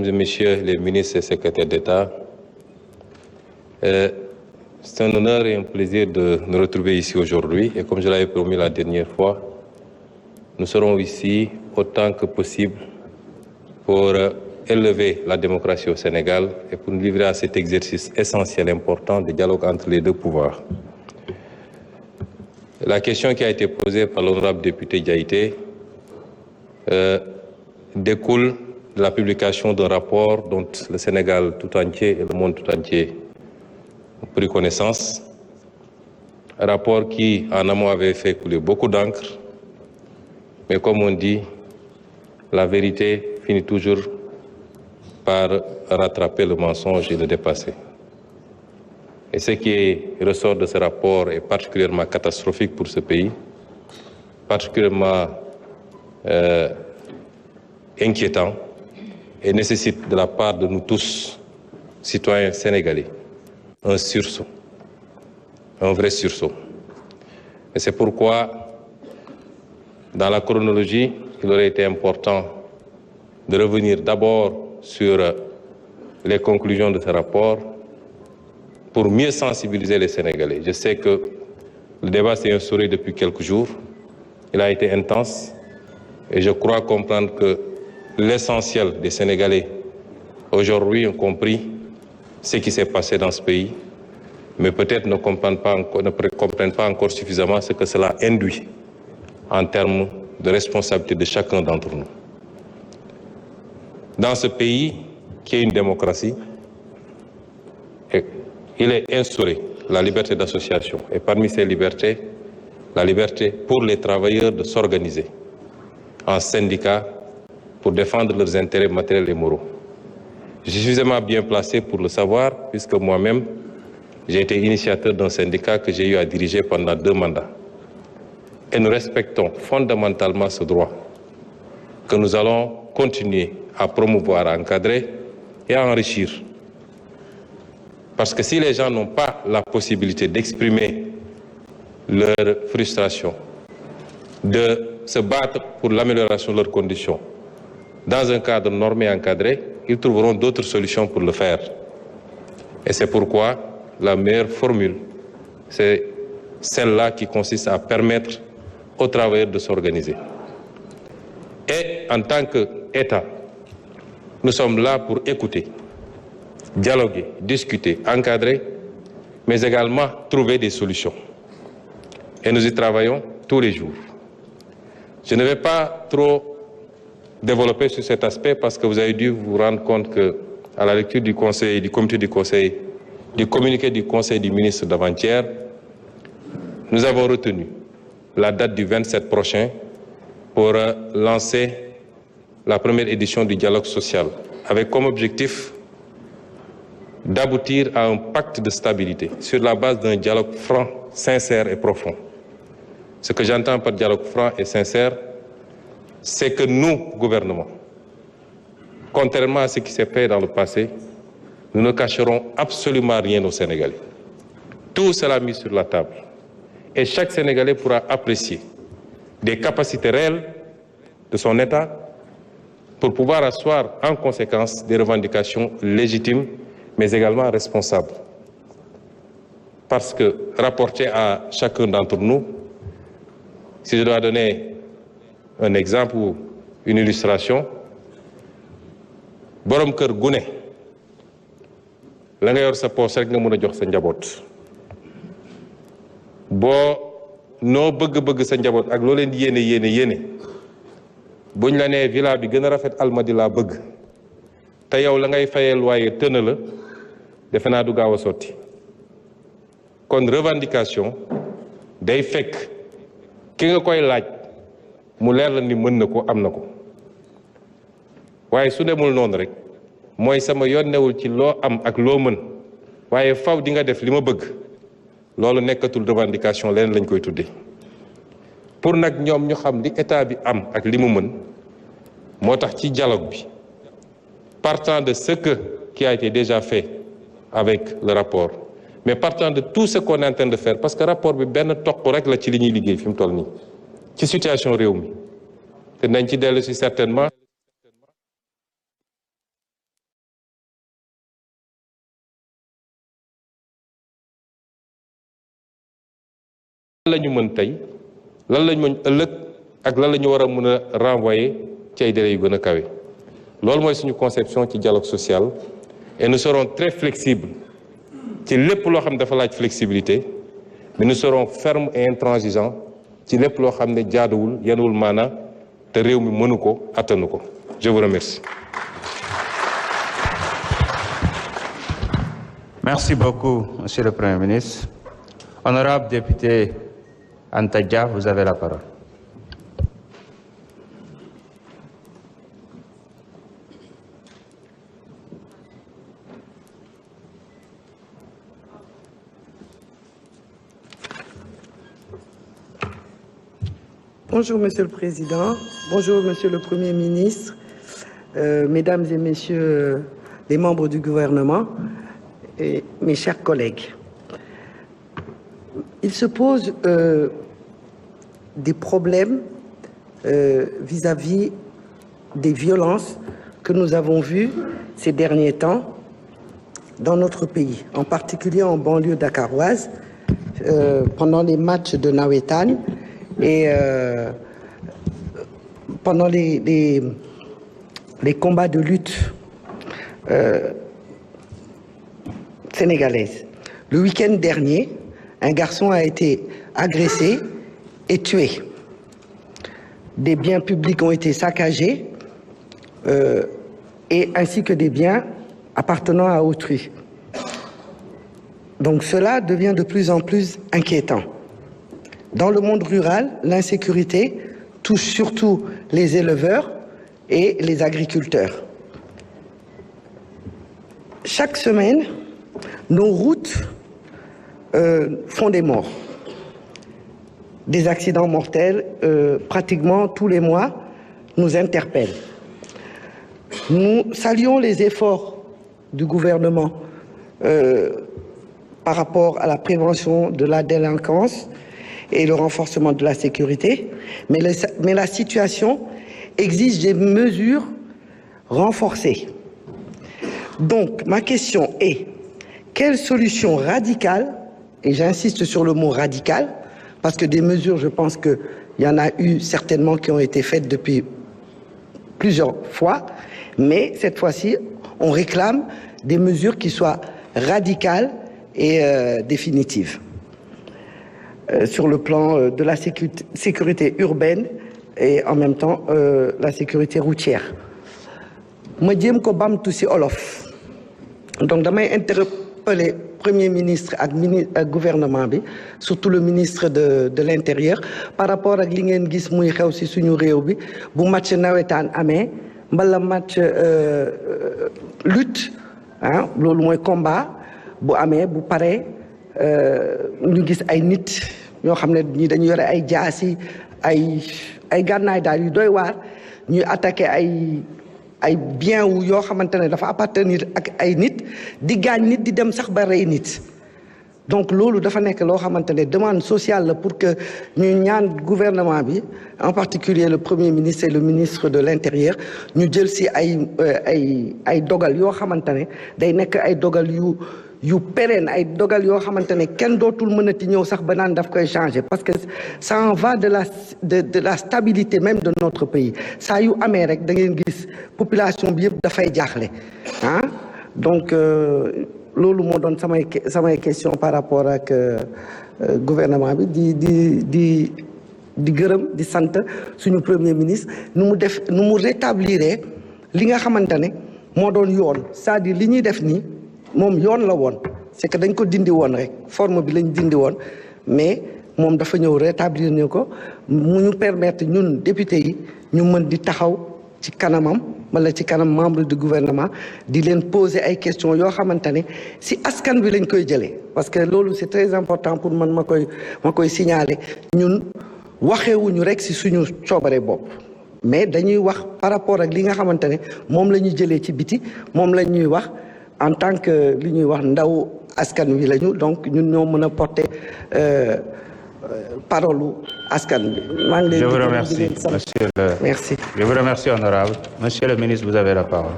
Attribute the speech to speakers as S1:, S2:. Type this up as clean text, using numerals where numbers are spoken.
S1: et messieurs les ministres et secrétaires d'État, c'est un honneur et un plaisir de nous retrouver ici aujourd'hui. Et comme je l'avais promis la dernière fois, nous serons ici autant que possible pour élever la démocratie au Sénégal et pour nous livrer à cet exercice essentiel, important, de dialogue entre les deux pouvoirs. La question qui a été posée par l'honorable député Diaïté découle de la publication d'un rapport dont le Sénégal tout entier et le monde tout entier ont pris connaissance. Un rapport qui, en amont, avait fait couler beaucoup d'encre. Mais comme on dit, la vérité finit toujours par rattraper le mensonge et le dépasser. Et ce qui ressort de ce rapport est particulièrement catastrophique pour ce pays, particulièrement inquiétant et nécessite de la part de nous tous, citoyens sénégalais, un sursaut, un vrai sursaut. Et c'est pourquoi, dans la chronologie, il aurait été important de revenir d'abord sur les conclusions de ce rapport pour mieux sensibiliser les Sénégalais. Je sais que le débat s'est instauré depuis quelques jours. Il a été intense et je crois comprendre que l'essentiel des Sénégalais aujourd'hui ont compris ce qui s'est passé dans ce pays, mais peut-être ne comprennent pas encore suffisamment ce que cela induit en termes de responsabilité de chacun d'entre nous. Dans ce pays qui est une démocratie, il est instauré la liberté d'association et parmi ces libertés, la liberté pour les travailleurs de s'organiser en syndicats pour défendre leurs intérêts matériels et moraux. Je suis suffisamment bien placé pour le savoir puisque moi-même, j'ai été initiateur d'un syndicat que j'ai eu à diriger pendant 2 mandats. Et nous respectons fondamentalement ce droit que nous allons continuer à promouvoir, à encadrer et à enrichir. Parce que si les gens n'ont pas la possibilité d'exprimer leur frustration, de se battre pour l'amélioration de leurs conditions, dans un cadre normé et encadré, ils trouveront d'autres solutions pour le faire. Et c'est pourquoi la meilleure formule, c'est celle-là qui consiste à permettre aux travailleurs de s'organiser. Et en tant qu'État, nous sommes là pour écouter, dialoguer, discuter, encadrer, mais également trouver des solutions. Et nous y travaillons tous les jours. Je ne vais pas trop développer sur cet aspect parce que vous avez dû vous rendre compte que, à la lecture du Conseil, du comité du Conseil, du communiqué du Conseil du ministre d'avant-hier, nous avons retenu la date du 27 prochain pour lancer la première édition du dialogue social, avec comme objectif d'aboutir à un pacte de stabilité sur la base d'un dialogue franc, sincère et profond. Ce que j'entends par dialogue franc et sincère, c'est que nous, gouvernement, contrairement à ce qui s'est fait dans le passé, nous ne cacherons absolument rien aux Sénégalais. Tout sera mis sur la table. Et chaque Sénégalais pourra apprécier des capacités réelles de son État pour pouvoir asseoir en conséquence des revendications légitimes, mais également responsables. Parce que, rapporté à chacun d'entre nous, si je dois donner un exemple ou une illustration, borom kër gu ne la nga yor sa poos rek nga mën a jox sa njaboot boo noo bëgg-bëgg sa njaboot ak loo leen di yéene buñ la nee villa bi gën a rafet Almadi laa bëgg te yow la ngay fayeel waaye tëna la defe naa du gaaw a sotti kon revendication day fekk ki nga koy laaj mu leer la ni mën na ko am na ko waaye su demul noonu rek mooy sama yoon newul ci loo am ak loo mën waaye faw di nga def li ma bëgg loolu nekkatul revendication leneen lañ koy tuddee pour nag ñoom ñu xam li état bi am ak li mu mën moo tax ci dialogue bi partant de ce qui a été déjà fait avec le rapport mais partant de tout ce qu'on est en train de faire parce que rapport bi benn toq rek la ci li ñuy liggéey fi mu toll nii ci situation réew mi te nañ ci dellu si certainement la ñu mën tey lan lañ mën ëllëg ak lan la ñu war a mën a renvoyer ci ay délais yu gën a kawe loolu mooy suñu conception ci dialogue social et nous serons très flexibles ci lépp loo xam ne dafa laaj flexibilité mais nous serons fermes et intransigeants ci lépp loo xam ne jaaduwul yenuwul maana te réew mi mënu ko attanu ko je vous remercie.
S2: Merci beaucoup, Monsieur le Premier ministre. Honorable député Anta Dia, vous avez la parole.
S3: Bonjour Monsieur le Président, bonjour Monsieur le Premier ministre, Mesdames et Messieurs les membres du gouvernement et mes chers collègues. Il se pose des problèmes vis-à-vis des violences que nous avons vues ces derniers temps dans notre pays, en particulier en banlieue dakaroise, pendant les matchs de Nawetan et pendant les combats de lutte sénégalaise. Le week-end dernier, un garçon a été agressé et tué. Des biens publics ont été saccagés et ainsi que des biens appartenant à autrui. Donc cela devient de plus en plus inquiétant. Dans le monde rural, l'insécurité touche surtout les éleveurs et les agriculteurs. Chaque semaine, nos routes font des morts. Des accidents mortels, pratiquement tous les mois, nous interpellent. Nous saluons les efforts du gouvernement par rapport à la prévention de la délinquance et le renforcement de la sécurité, mais la situation exige des mesures renforcées. Donc, ma question est, quelle solution radicale, et j'insiste sur le mot radical, parce que des mesures, je pense qu'il y en a eu certainement qui ont été faites depuis plusieurs fois, mais cette fois-ci, on réclame des mesures qui soient radicales et définitives. Sur le plan de la sécurité urbaine et en même temps la sécurité routière. Ma jéem ko bamtu ci olof donc damay interpeller Premier ministre ak gouvernement bi surtout le ministre de l'Intérieur par rapport ak li ngeen gis muy xew ci suñu réew bi bu match nawetaan amee mbala match lutte ah loolu mooy combat bu amee bu paree ñu gis ay nit ñoo xam ne ñi dañu yore ay jaasi ay gànnaay daal yu doy waar ñuy attaqué ay bien wu yoo xamante ne dafa appartenir ak ay nit di gaañ nit di dem sax ba rey nit donc loolu dafa nekk loo xamante ne demande sociale la pour que ñu ñaan gouvernement bi en particulier le Premier ministre et le ministre de l'Intérieur ñu jël ci ay dogal yoo xamante ne day nekk ay dogal yu pérenne ay dogal yoo xamante ne kenn dootul mënati ñëw sax ba naan daf koy changer parce que ça en va de la stabilité même de notre pays saa yu amee rek da ngeen gis population bi yëpp dafay jaaxle ah donc loolu moo doon samay question par rapport ak gouvernement bi di gërëm di sant suñu premier ministre nu mu rétablir li nga xamante ne moo doon yoon c'est-à-dire li ñuy def nii moom yoon la woon c'est que dañ ko dindi woon rek forme bi lañ dindi woon mais moom dafa ñëw rétablir ñu ko mu ñu permettre ñun député yi ñu mën di taxaw ci kanamam wala ci kanam membre du gouvernement di leen poser ay questions yoo xamante ne si askan bi lañ koy jëlee parce que loolu c'est très important pour man ma koy signaler ñun waxewuñu rek si suñu coobare bopp mais dañuy wax par rapport ak li nga xamante ne moom la ñuy jëlee ci biti moom la ñuy wax en tant que li ñuy wax ndaw askan wi lañu donc ñun ñoo mën a porter parole askan bi.
S2: Je vous remercie, monsieur le...
S3: Merci.
S2: Je vous remercie, honorable. Monsieur le ministre, vous avez la parole.